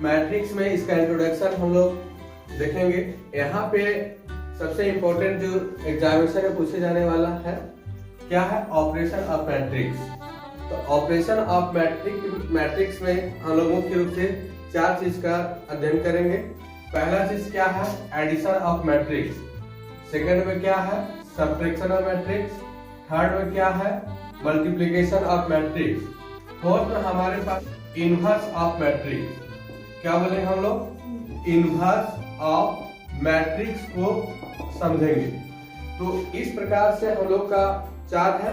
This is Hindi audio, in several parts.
मैट्रिक्स में इसका इंट्रोडक्शन हम लोग देखेंगे। यहाँ पे सबसे इम्पोर्टेंट जो एग्जामिनेशन में पूछे जाने वाला है क्या है, ऑपरेशन ऑफ मैट्रिक्स। तो ऑपरेशन ऑफ मैट्रिक्स में हम लोग मुख्य रूप से 4 चीज का अध्ययन करेंगे। पहला चीज क्या है, एडिशन ऑफ मैट्रिक्स। सेकंड में क्या है, सब्ट्रैक्शन ऑफ मैट्रिक्स। थर्ड में क्या है, मल्टीप्लिकेशन ऑफ मैट्रिक्स। फोर्थ में हमारे पास इनवर्स ऑफ मैट्रिक्स। क्या बोलेंगे हम लोग, इनवर्स ऑफ मैट्रिक्स को समझेंगे। तो इस प्रकार से हम लोग का 4 है,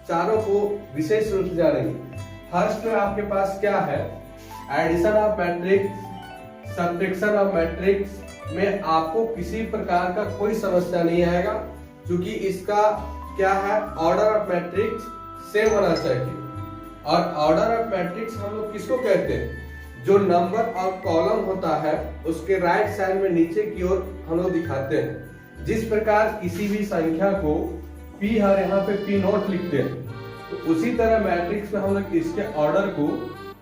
चारों को विशेष रूप से जानेंगे। फर्स्ट में आपके पास क्या है, addition of matrix, subtraction of matrix में आपको किसी प्रकार का कोई समस्या नहीं आएगा, क्योंकि इसका क्या है, ऑर्डर ऑफ मैट्रिक्स सेम होना चाहिए। और ऑर्डर ऑफ मैट्रिक्स हम लोग किसको कहते हैं, जो नंबर और कॉलम होता है उसके राइट साइड में नीचे की ओर हम लोग दिखाते हैं। जिस प्रकार किसी भी संख्या को P और यहाँ पे P नोट लिखते हैं, तो उसी तरह मैट्रिक्स में हम लोग इसके ऑर्डर को,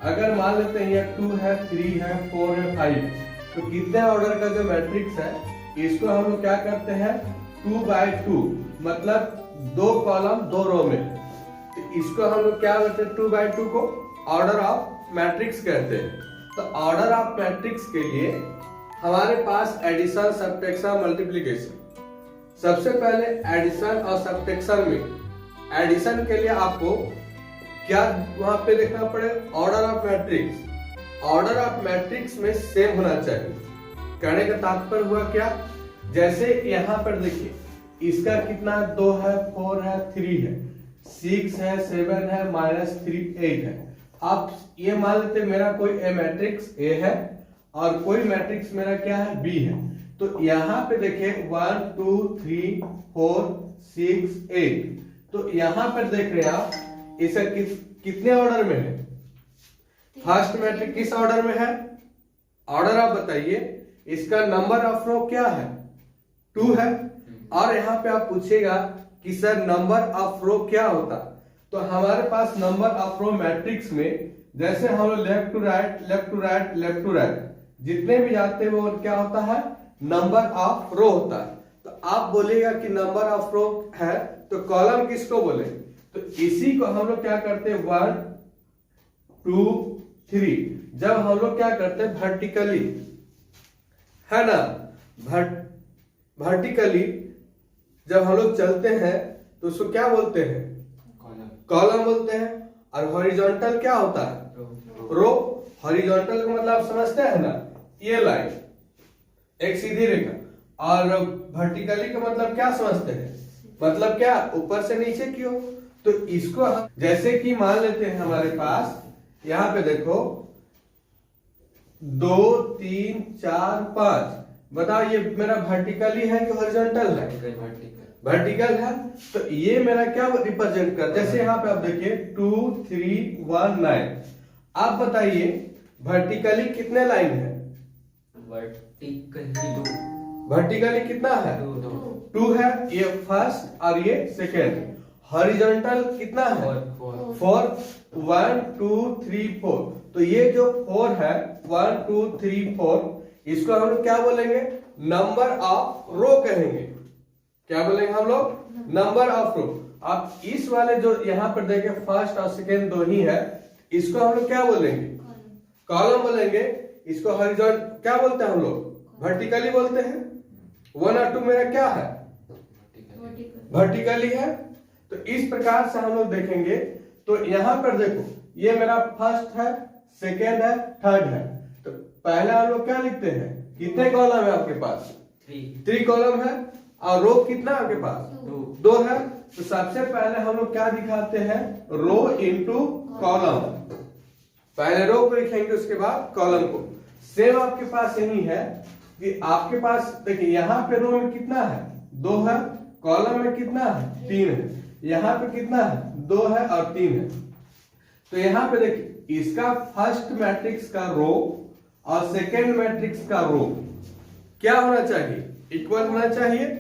अगर मान लेते हैं यहाँ 2 है, 3 है, 4 है, 5, तो कितने ऑर्डर का जो मैट्रिक्स है इसको हम लोग क्या करते हैं, 2/2, मतलब 2 कॉलम 2 रो में। तो इसको हम लोग क्या कहते हैं, 2/2 को ऑर्डर ऑफ मैट्रिक्स कहते हैं। तो ऑर्डर ऑफ मैट्रिक्स के लिए हमारे पास एडिशन, सब्ट्रैक्शन, मल्टीप्लिकेशन। सबसे पहले एडिशन और सब्ट्रैक्शन में, एडिशन के लिए आपको क्या वहां पे देखना पड़े, order of matrix. Order of matrix में सेम होना चाहिए। कहने का तात्पर्य हुआ क्या, जैसे यहाँ पर देखिए इसका कितना, 2 है, 4 है, 3 है, 6 है, 7 है, -3, 8 है। आप ये मान लेते मेरा कोई ए मैट्रिक्स ए है और कोई मैट्रिक्स मेरा क्या है, बी है। तो यहाँ पे देखिए 1 2 3 4 6 8, तो यहाँ पर देख रहे हैं आप इसे कितने ऑर्डर में है, फर्स्ट मैट्रिक्स किस ऑर्डर में है, ऑर्डर आप बताइए। इसका नंबर ऑफ रो क्या है, 2 है। और यहाँ पे आप पूछेगा कि सर नंबर ऑफ रो क्या होता, तो हमारे पास नंबर ऑफ रो मैट्रिक्स में जैसे हम लोग left to right, left to right, left to right जितने भी जाते हैं वो क्या होता है, नंबर ऑफ रो होता है। तो आप बोलेगा कि नंबर ऑफ रो है तो कॉलम किसको बोले, तो इसी को हम लोग क्या करते हैं, 1 2 3। जब हम लोग क्या करते हैं वर्टिकली, है ना, वर्टिकली जब हम लोग चलते हैं तो उसको क्या बोलते हैं, कॉलम बोलते हैं। और हॉरिजॉन्टल क्या होता है, रो। हॉरिजॉन्टल का मतलब समझते हैं ना, ये लाइन एक सीधी रेखा। और वर्टिकली का मतलब क्या समझते हैं, मतलब क्या, ऊपर से नीचे की ओर। तो इसको हम जैसे कि मान लेते हैं हमारे पास यहाँ पे देखो 2 3 4 5, बताओ ये मेरा वर्टिकली है कि हॉरिजॉन्टल है, वर्टिकल है। तो ये मेरा क्या रिप्रेजेंट करता है, जैसे यहाँ पे आप देखिए 2 3 1 9। आप बताइए वर्टिकली कितने लाइन है, वर्टिकली कितना है, 2 है, ये फर्स्ट और ये सेकेंड। हॉरिजॉन्टल कितना है, 4, 1 2 3 4। तो ये जो 4 है, 1 2 3 4, इसको हम लोग क्या बोलेंगे, नंबर ऑफ रो कहेंगे। क्या बोलेंगे हम लोग, नंबर ऑफ रो। आप इस वाले जो यहाँ पर देखे फर्स्ट और सेकेंड 2 ही है, इसको हम लोग क्या बोलेंगे, कॉलम बोलेंगे। इसको हॉरिजॉन्टल क्या बोलते हैं हम लोग, वर्टिकली बोलते हैं। 1 और 2 मेरा क्या है, वर्टिकली है। तो इस प्रकार से हम लोग देखेंगे। तो यहाँ पर देखो ये मेरा फर्स्ट है, सेकेंड है, थर्ड है। तो पहले हम लोग क्या लिखते हैं, कितने कॉलम है आपके पास, 3 कॉलम है। और रो कितना आपके पास, 2 है। तो सबसे पहले हम लोग क्या दिखाते हैं, रो इनटू कॉलम। पहले रो को लिखेंगे, उसके बाद कॉलम को। सेम आपके पास यही है कि आपके पास देखिए यहाँ पे रो में कितना है, 2 है, कॉलम में कितना है, 3 है। यहाँ पे कितना है, 2 है और 3 है। तो यहाँ पे देखिए इसका फर्स्ट मैट्रिक्स का रो और सेकेंड मैट्रिक्स का रो क्या होना चाहिए, इक्वल होना चाहिए।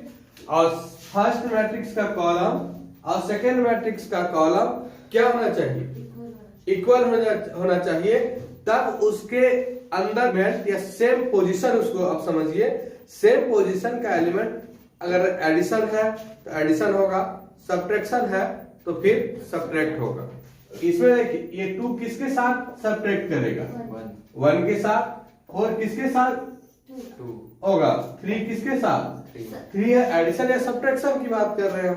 और फर्स्ट मैट्रिक्स का कॉलम और सेकेंड मैट्रिक्स का कॉलम क्या होना चाहिए, इक्वल होना चाहिए, तब उसके अंदर में या सेम पोजीशन, उसको आप समझिए सेम पोजीशन का एलिमेंट अगर एडिशन है तो एडिशन होगा, सब्ट्रैक्शन है तो फिर सब्ट्रैक्ट होगा। इसमें देखिए ये 2 किसके साथ सब्ट्रैक्ट करेगा, 1 के साथ, 4 किसके साथ 2 होगा, 3 किसके साथ 3 एडिशन या सब्ट्रैक्शन की बात कर रहे हो।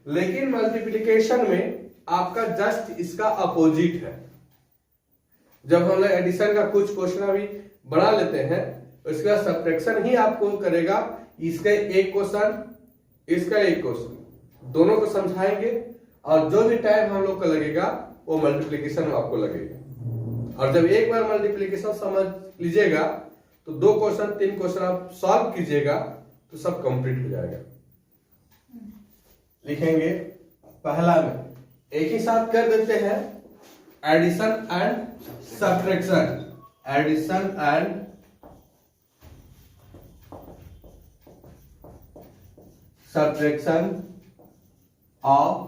लेकिन मल्टीप्लिकेशन में आपका जस्ट इसका अपोजिट है। जब हम लोग एडिशन का कुछ क्वेश्चन भी बढ़ा लेते हैं, उसके बाद सब्ट्रैक्शन ही आपको करेगा। इसका एक क्वेश्चन, इसका एक क्वेश्चन, दोनों को समझाएंगे और जो भी टाइम हम लोग का लगेगा वो मल्टीप्लिकेशन में आपको लगेगा। और जब एक बार मल्टीप्लिकेशन समझ लीजिएगा तो 2 क्वेश्चन 3 क्वेश्चन आप सॉल्व कीजिएगा तो सब कंप्लीट हो जाएगा। लिखेंगे पहला में एक ही साथ कर देते हैं, addition and subtraction, addition and subtraction of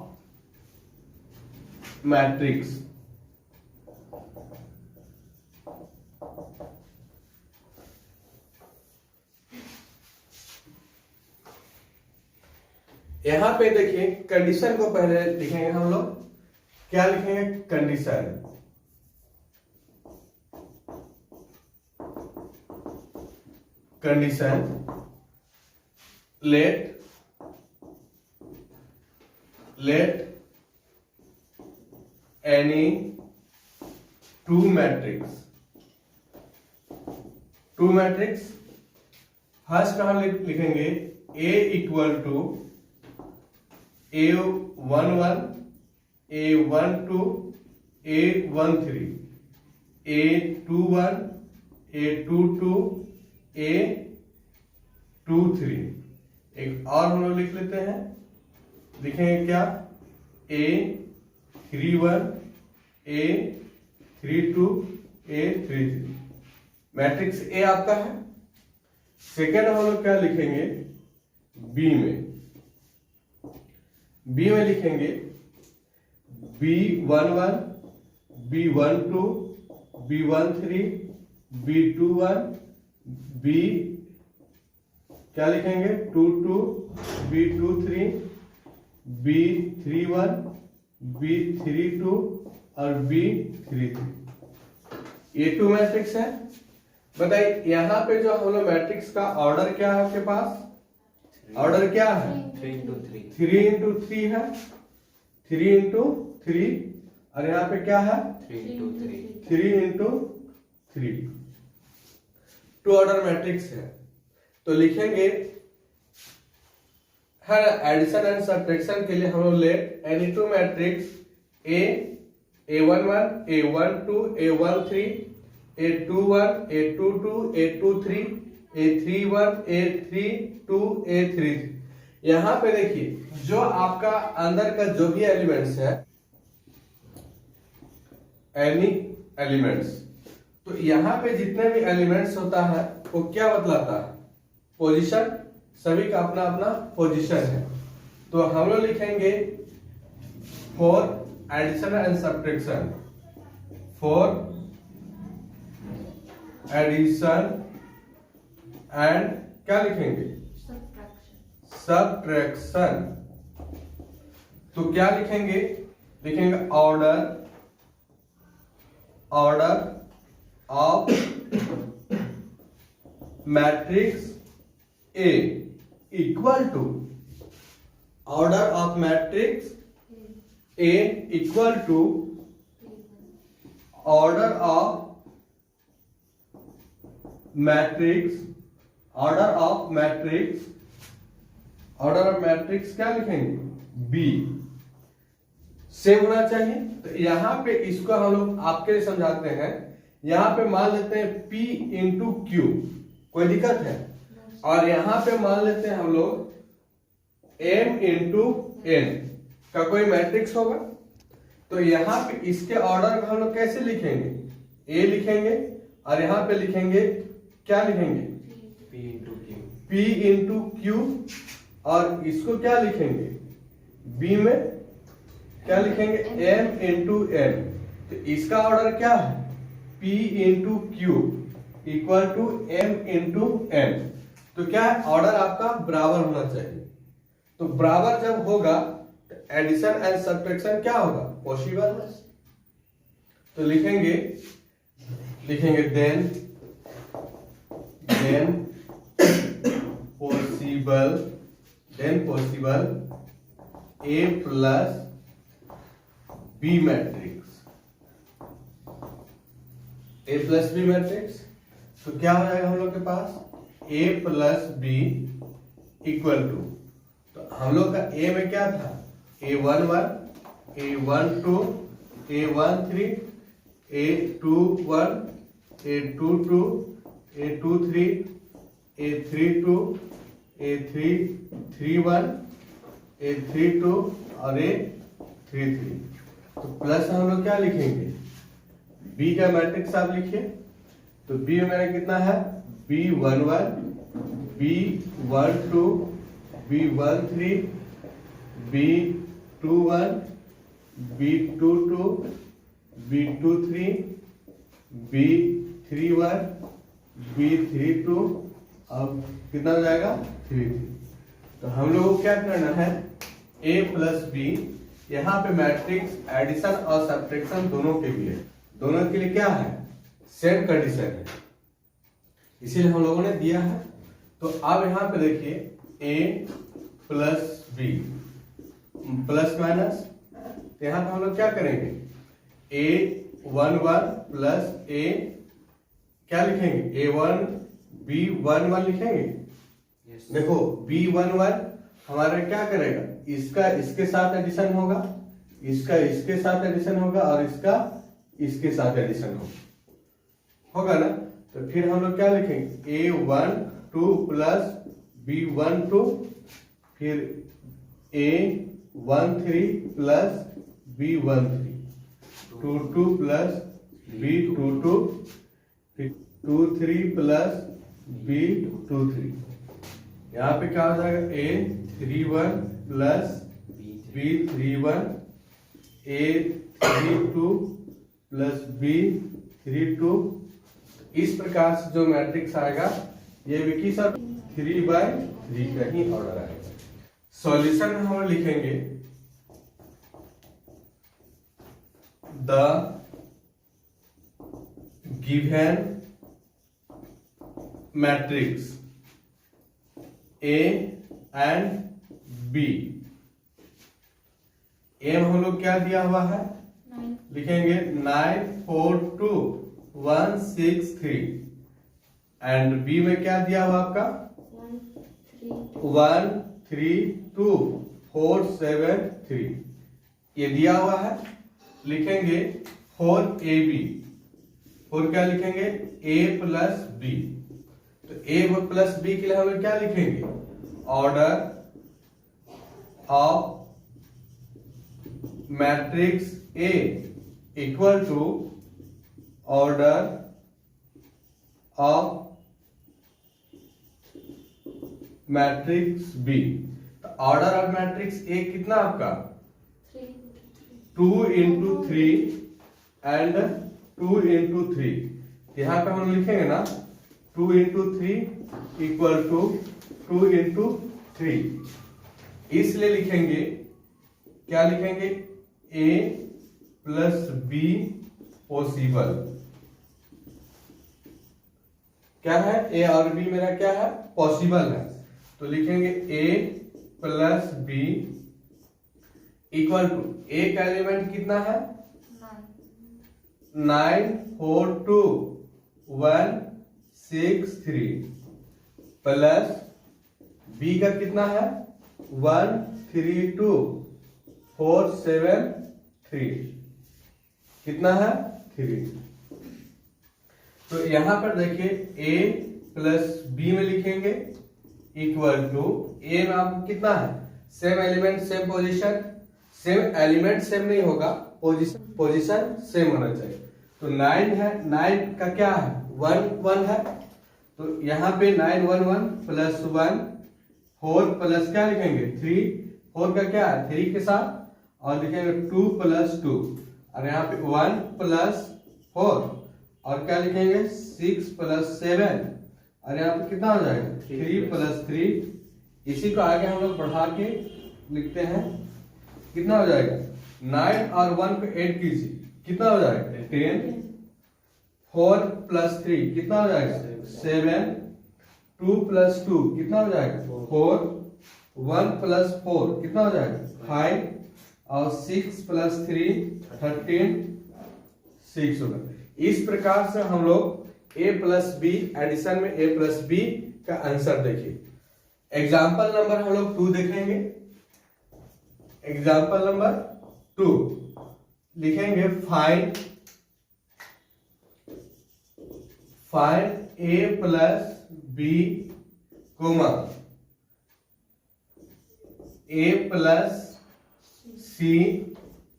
matrix. यहां पे देखिए कंडीशन को पहले लिखेंगे हम लोग। क्या लिखेंगे, condition, condition let any 2 matrix, first में हम लिखेंगे A equal to A11, A12, A13, A21, A22, A23। एक और हम लोग लिख लेते हैं, लिखेंगे क्या, A31, A32, A33। Matrix A आपका है। सेकेंड हम लोग क्या लिखेंगे, बी में लिखेंगे B11, B12, B13, B21, B क्या लिखेंगे 22, B23, B31, B32 और B33। ये 2 मैट्रिक्स है। बताइए यहाँ पे जो हम लोग मैट्रिक्स का ऑर्डर क्या है आपके पास, ऑर्डर क्या है 3 into 3 है, 3 into 3, और यहाँ पे क्या है 3 into 3, 2 ऑर्डर मैट्रिक्स है। तो लिखेंगे हर एडिशन एंड सब्ट्रैक्शन के लिए हम लोग let any 2 matrix A11, A12, A13, A21, A22, A23, A31, A32, A33। यहाँ पे देखिए जो आपका अंदर का जो भी एलिमेंट्स है, एनी एलिमेंट्स, तो यहाँ पे जितने भी एलिमेंट्स होता है वो क्या बतलाता है, पोजीशन, सभी का अपना अपना पोजीशन है। तो हम लोग लिखेंगे for addition and subtraction, for addition and क्या लिखेंगे सब्ट्रैक्शन। तो क्या लिखेंगे, लिखेंगे order of matrix A equal to, order of matrix A equal to order of matrix, order of matrix, order of matrix क्या लिखेंगे बी, सेम होना चाहिए। तो यहां पे इसको हम लोग आपके लिए समझाते हैं। यहां पे मान लेते हैं P इंटू क्यू, कोई दिक्कत है, और यहां पे मान लेते हैं हम लोग M इंटू N का कोई मैट्रिक्स होगा। तो यहां पे इसके ऑर्डर को हम लोग कैसे लिखेंगे, A लिखेंगे और यहां पे लिखेंगे क्या लिखेंगे P इंटू क्यू, और इसको क्या लिखेंगे B में क्या लिखेंगे m इंटू n। तो इसका ऑर्डर क्या है p into q equal to m into n। तो क्या है ऑर्डर आपका बराबर होना चाहिए। तो बराबर जब होगा तो एडिशन एंड सब्ट्रैक्शन क्या होगा पॉसिबल है। तो लिखेंगे then possible a plus B matrix. a plus B matrix तो क्या हो जाएगा हम लोग के पास a plus B equal to. तो हम लोग का a में क्या था a11 a12 a13 a21 a22 a23 a32 a31 a32 और a33। तो प्लस हम लोग क्या लिखेंगे b का मैट्रिक्स आप लिखिए। तो b में मेरा कितना है b11 b12 b13 b21 b22 b23 b31 b32 अब कितना हो जाएगा 33। तो हम लोग को क्या करना है a प्लस बी। यहाँ पे मैट्रिक्स एडिशन और सब्ट्रैक्शन दोनों के लिए क्या है सेम कंडीशन है, इसीलिए हम लोगों ने दिया है। तो अब यहाँ पे देखिए a plus B plus minus. तो यहाँ पे हम लोग क्या करेंगे a11 प्लस a क्या लिखेंगे a1 b11 लिखेंगे। देखो b11 हमारा क्या करेगा इसका इसके साथ एडिशन होगा, इसका इसके साथ एडिशन होगा और इसका इसके साथ एडिशन होगा ना। तो फिर हम लोग क्या लिखेंगे a12 प्लस b12 फिर a13 plus b13 22 plus b22 फिर 23 प्लस b23। यहाँ पे क्या हो जाएगा a31 plus b31 a32 plus b32। इस प्रकार से जो मैट्रिक्स आएगा ये विकी सर 3/3 का ही ऑर्डर आएगा। सॉल्यूशन में हम लिखेंगे the given matrix A and B। A में हम लोग क्या दिया हुआ है लिखेंगे 9 4 2 1 6 3 एंड B में क्या दिया हुआ आपका 1 3 2 4 7 3 ये दिया हुआ है। लिखेंगे 4AB 4 क्या लिखेंगे A प्लस B। तो A प्लस B के लिए हम लोग क्या लिखेंगे order of matrix A equal to order of matrix B। तो ऑर्डर ऑफ मैट्रिक्स A कितना आपका 2 into 3 एंड 2 into 3। यहाँ पे हम लिखेंगे ना 2 into 3 इक्वल टू 2 into 3। इसलिए लिखेंगे क्या लिखेंगे A प्लस B पॉसिबल। क्या है A और B मेरा क्या है पॉसिबल है। तो लिखेंगे A plus B equal to A का एलिमेंट कितना है 9 4 2 1 6 3 प्लस B का कितना है 1 3 2 4 7 3 कितना है 3। तो यहां पर देखिए A प्लस B में लिखेंगे इक्वल टू A में आपको कितना है same element same position. Same element same नहीं होगा पोजीशन सेम होना चाहिए। तो 9 है 9 का क्या है 1 1 है। तो यहाँ पे 9 1 1 प्लस 1 4 प्लस क्या लिखेंगे 3 4 का क्या है 3 के साथ और लिखेंगे 2 + 2 और यहाँ पे 1 + 4 और क्या लिखेंगे 6 + 7 और यहाँ पे कितना हो जाएगा 3 + 3। इसी को आगे हम लोग बढ़ा के लिखते हैं, कितना हो जाएगा 9 और 1 को ऐड कीजिए, कितना हो जाएगा 10। 4 + 3 कितना हो जाएगा 7। 2 + 2 कितना हो जाएगा 4। 1 + 4 कितना हो जाएगा 5 और 6 + 3 13 6 होगा। इस प्रकार से हम लोग a + b एडिशन में a + b का आंसर देखिए। एग्जाम्पल नंबर हम लोग 2 देखेंगे। एग्जाम्पल नंबर 2 लिखेंगे find a + b, a + c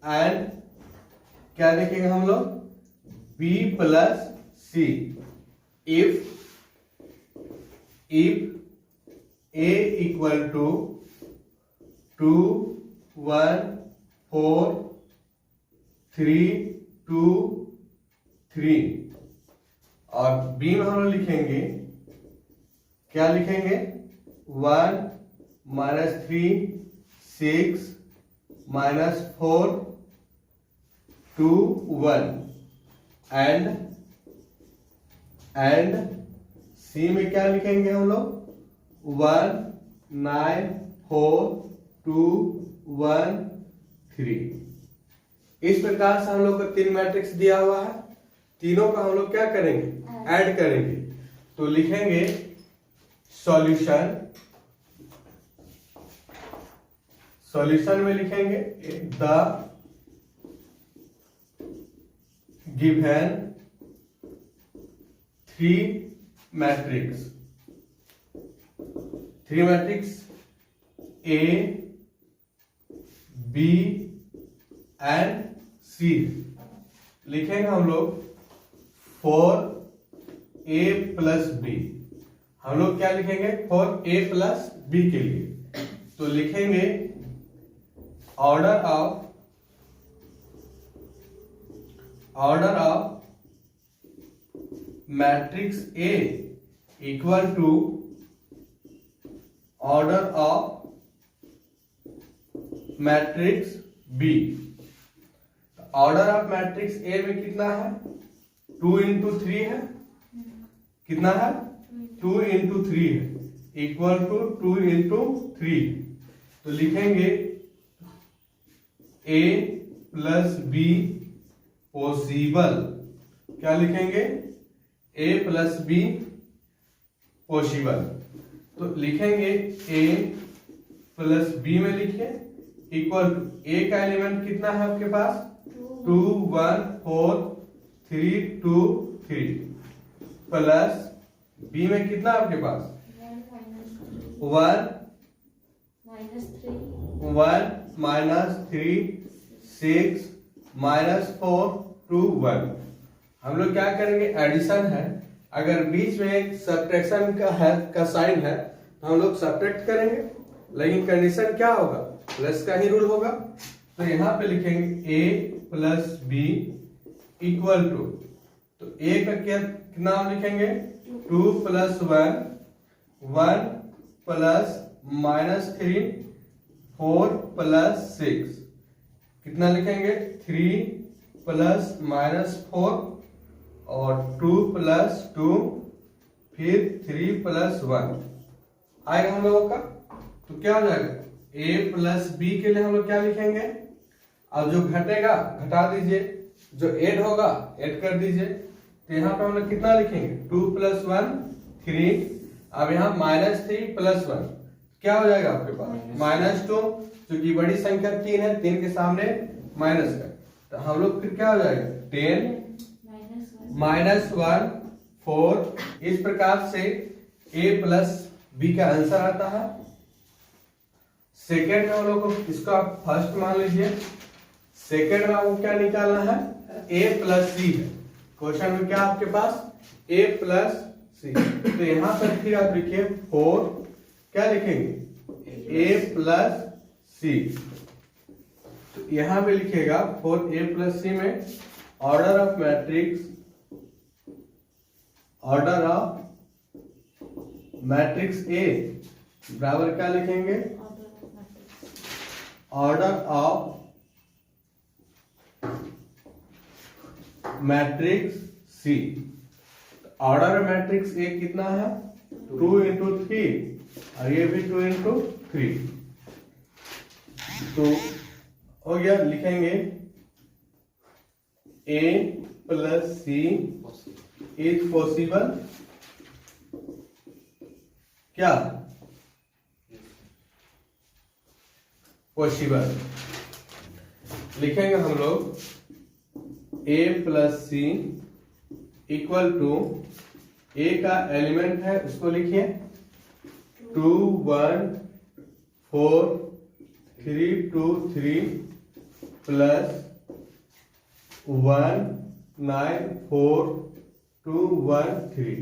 and क्या लिखेंगे हम लोग b + c if a equal to 2 1 4 3 2 3 और b में हम लोग लिखेंगे, क्या लिखेंगे 1 - 3 6 - 4 2 1 एंड सी में क्या लिखेंगे हम लोग 1 9 4 2 1 3। इस प्रकार से हम लोग को 3 मैट्रिक्स दिया हुआ है, तीनों का हम लोग क्या करेंगे ऐड करेंगे। तो लिखेंगे सॉल्यूशन में लिखेंगे the given 3 matrix A B and C लिखेंगे हम लोग फॉर A + B। हम लोग क्या लिखेंगे फॉर A + B के लिए, तो लिखेंगे order of matrix A equal to order of matrix B। Order of matrix A में कितना है 2 × 3 है, कितना है 2 × 3 है इक्वल टू 2 × 3। तो लिखेंगे A + B पॉसिबल, क्या लिखेंगे A + B पॉसिबल। तो लिखेंगे A + B में लिखिए इक्वल टू A का एलिमेंट कितना है आपके पास 2 1 4 3 2 3 प्लस B में कितना आपके पास 1 -3 6 -4 2 1। हम लोग क्या करेंगे एडिशन है, अगर बीच में एक सब्ट्रैक्शन का साइन है तो हम लोग सब्ट्रैक्ट करेंगे, लेकिन कंडीशन क्या होगा प्लस का ही रूल होगा। तो यहाँ पे लिखेंगे A + B इक्वल टू, तो A का क्या नाम लिखेंगे 2 + 1 1 प्लस -3 4 + 6 कितना लिखेंगे 3 + -4 और 2 + 2 फिर 3 + 1 आएगा हम लोगों का। तो क्या हो जाएगा A + B के लिए हम लोग क्या लिखेंगे, अब जो घटेगा घटा दीजिए, जो ऐड होगा ऐड कर दीजिए। तो यहाँ पे हम लोग कितना लिखेंगे 2 + 1 3। अब यहाँ -3 + 1 क्या हो जाएगा आपके पास -2, क्योंकि बड़ी संख्या 3 है, 3 के सामने माइनस का, तो हम लोग फिर क्या हो जाएगा 10 -1 4। इस प्रकार से A + B का आंसर आता है। सेकेंड में हम लोग को इसको आप फर्स्ट मान लीजिए, सेकेंड में आपको क्या निकालना है A + C है। क्वेश्चन में क्या आपके पास A + C, तो यहाँ पर फिर आप लिखिए 4 क्या लिखेंगे A + C तो यहां पे लिखिएगा फॉर ए प्लस सी में ऑर्डर ऑफ मैट्रिक्स ए बराबर क्या लिखेंगे, order of matrix C. Order of matrix A कितना है, 2 इंटू 3 और ये भी 2 इंटू 3। तो हो गया, लिखेंगे ए प्लस सी इज पॉसिबल क्या, पॉसिबल। लिखेंगे हम लोग ए प्लस सी इक्वल टू, ए का एलिमेंट है उसको लिखिए 2 1 4 3 2 3 प्लस 1 9 4 2 1 3।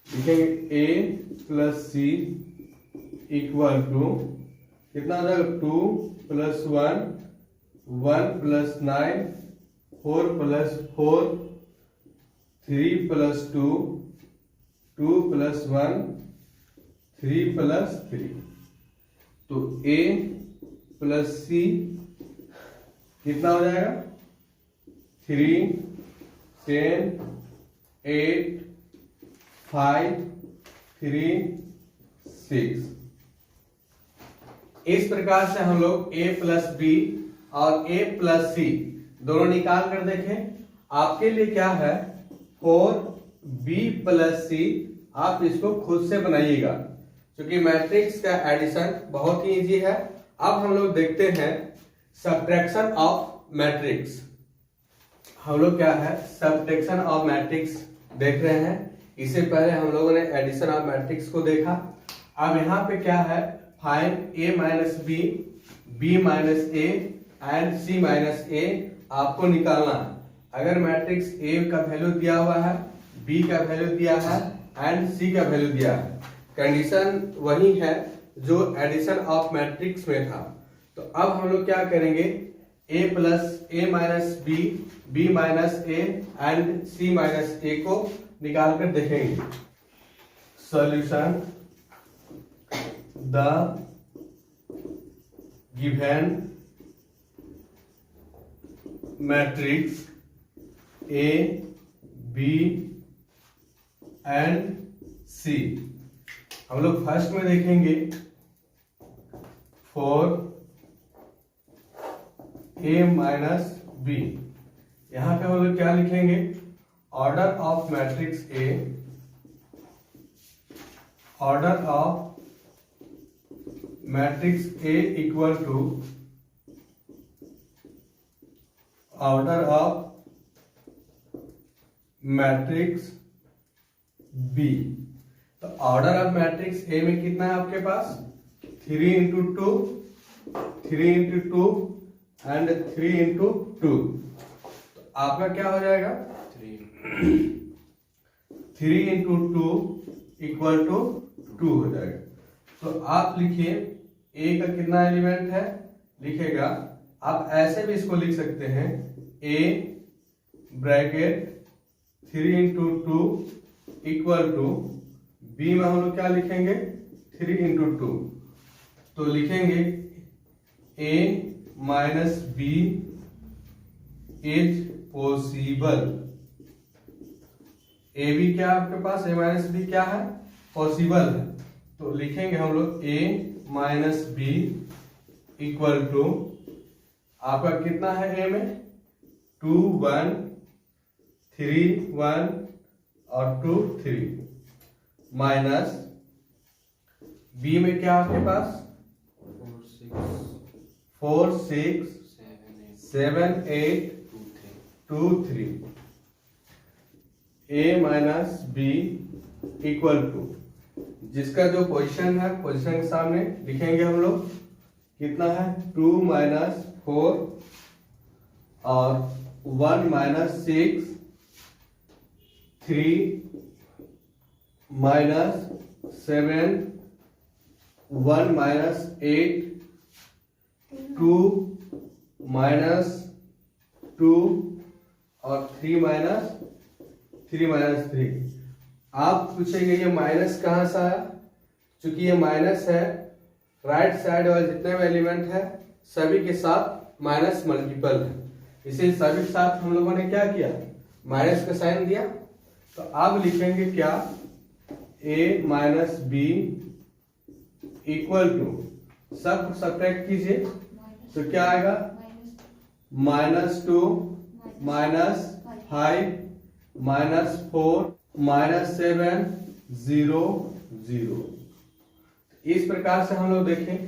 लिखेंगे ए प्लस सी इक्वल टू कितना हो जाएगा, 2 plus 1 1 plus 9 4 plus 4 3 plus 2 2 plus 1 3 plus 3। तो ए प्लस सी कितना हो जाएगा, 3 10 8 5 3 6। इस प्रकार से हम लोग a प्लस बी और a प्लस सी दोनों निकाल कर देखें। आपके लिए क्या है, 4b प्लस सी, आप इसको खुद से बनाइएगा क्योंकि मैट्रिक्स का एडिशन बहुत ही इजी है। अब हम लोग देखते हैं सब्ट्रैक्शन ऑफ मैट्रिक्स। हम लोग क्या है, सब्ट्रैक्शन ऑफ मैट्रिक्स देख रहे हैं। इससे पहले हम लोगों ने एडिशन ऑफ मैट्रिक्स को देखा। अब यहाँ पे क्या है, find a minus B, b minus A and c minus A आपको निकालना है। अगर मैट्रिक्स a का वैल्यू दिया हुआ है, b का वैल्यू दिया है एंड c का वैल्यू दिया है, कंडीशन वही है जो एडिशन ऑफ मैट्रिक्स में था। तो अब हम लोग क्या करेंगे, a plus A minus B, B minus A and c minus A को निकाल कर देखेंगे। Solution, the given matrix A B and C. हम लोग फर्स्ट में देखेंगे 4a माइनस बी। यहां पे हम लोग क्या लिखेंगे, order of matrix A, order of matrix A equal to order of matrix B. तो ऑर्डर ऑफ मैट्रिक्स ए में कितना है आपके पास, 3 इंटू 2 3 इंटू 2 एंड 3 इंटू 2। तो आपका क्या हो जाएगा, 3 इंटू 2 इक्वल टू 2 हो जाएगा। तो आप लिखिए a का कितना एलिमेंट है, लिखेगा आप ऐसे भी इसको लिख सकते हैं, a bracket 3 into 2 equal to, b में हम लोग क्या लिखेंगे, 3 इंटू 2। तो लिखेंगे a minus B is possible. A B क्या आपके पास, a माइनस बी क्या है, पॉसिबल है। तो लिखेंगे हम लोग a minus B equal to, आपका कितना है a में, 2 1 3 1 और 2 3, माइनस b में क्या आपके पास, 4 6 7 8 2 3। a minus B equal to, जिसका जो पोजीशन है पोजीशन के सामने लिखेंगे हम लोग, कितना है, 2 माइनस 4 और 1 माइनस 6 3 माइनस 7 1 माइनस 8 2 -2 और 3 माइनस 3। आप पूछेंगे ये माइनस कहाँ से आया? चूंकि ये माइनस है, राइट साइड वाले जितने भी एलिमेंट है सभी के साथ माइनस मल्टीपल है, इसे सभी के साथ हम लोगों ने क्या किया? माइनस का साइन दिया। तो अब लिखेंगे क्या? a minus B equal to, सब सब्ट्रैक्ट कीजिए तो क्या आएगा? -2 -5 -4 -7 0 0। इस प्रकार से हम लोग देखें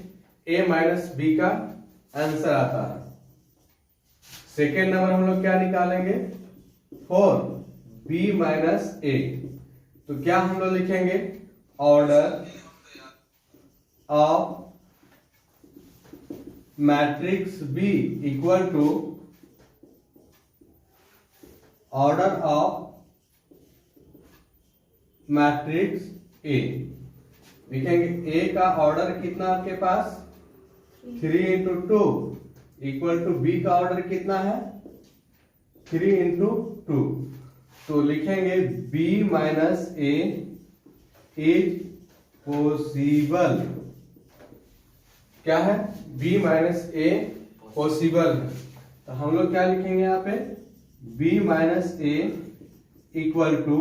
a माइनस बी का आंसर आता है। सेकेंड नंबर हम लोग क्या निकालेंगे? 4 b माइनस a। तो क्या हम लोग लिखेंगे? Order of matrix B equal to order of matrix A। लिखेंगे A का ऑर्डर कितना आपके पास? 3 इंटू 2 इक्वल टू B का ऑर्डर कितना है? 3 इंटू 2। तो लिखेंगे B minus A is possible. क्या है? B माइनस A पॉसिबल है। तो हम लोग क्या लिखेंगे यहाँ पे? B minus A equal to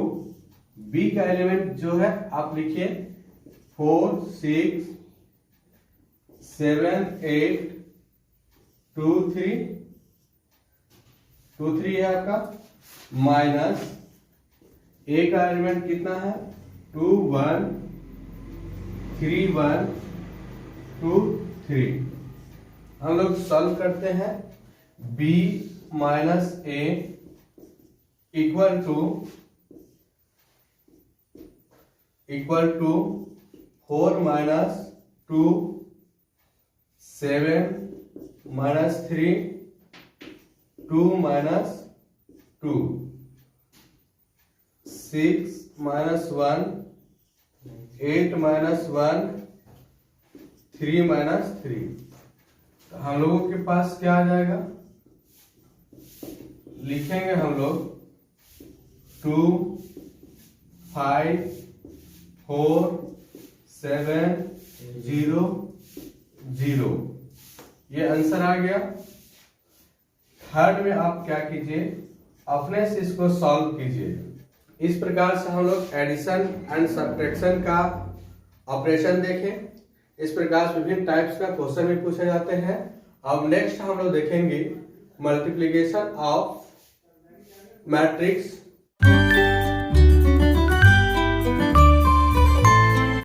B का एलिमेंट जो है आप लिखिए 4 6 7 8 2 3 2 3 है आपका, माइनस A का एलिमेंट कितना है? 2 1 3 1 2 3। हम लोग सॉल्व करते हैं। B minus A equal to 4 minus 2 7 minus 3 2 minus 2 6 minus 1 8 minus 1 3 minus 3। तो हम लोगों के पास क्या आ जाएगा? लिखेंगे हम लोग 2 5 4 7 0 0। ये आंसर आ गया। थर्ड में आप क्या कीजिए? अपने से इसको सॉल्व कीजिए। इस प्रकार से हम लोग एडिशन एंड सब्ट्रैक्शन का ऑपरेशन देखें। इस प्रकार से विभिन्न टाइप्स का क्वेश्चन भी पूछे जाते हैं। अब नेक्स्ट हम लोग देखेंगे मल्टीप्लिकेशन ऑफ मैट्रिक्स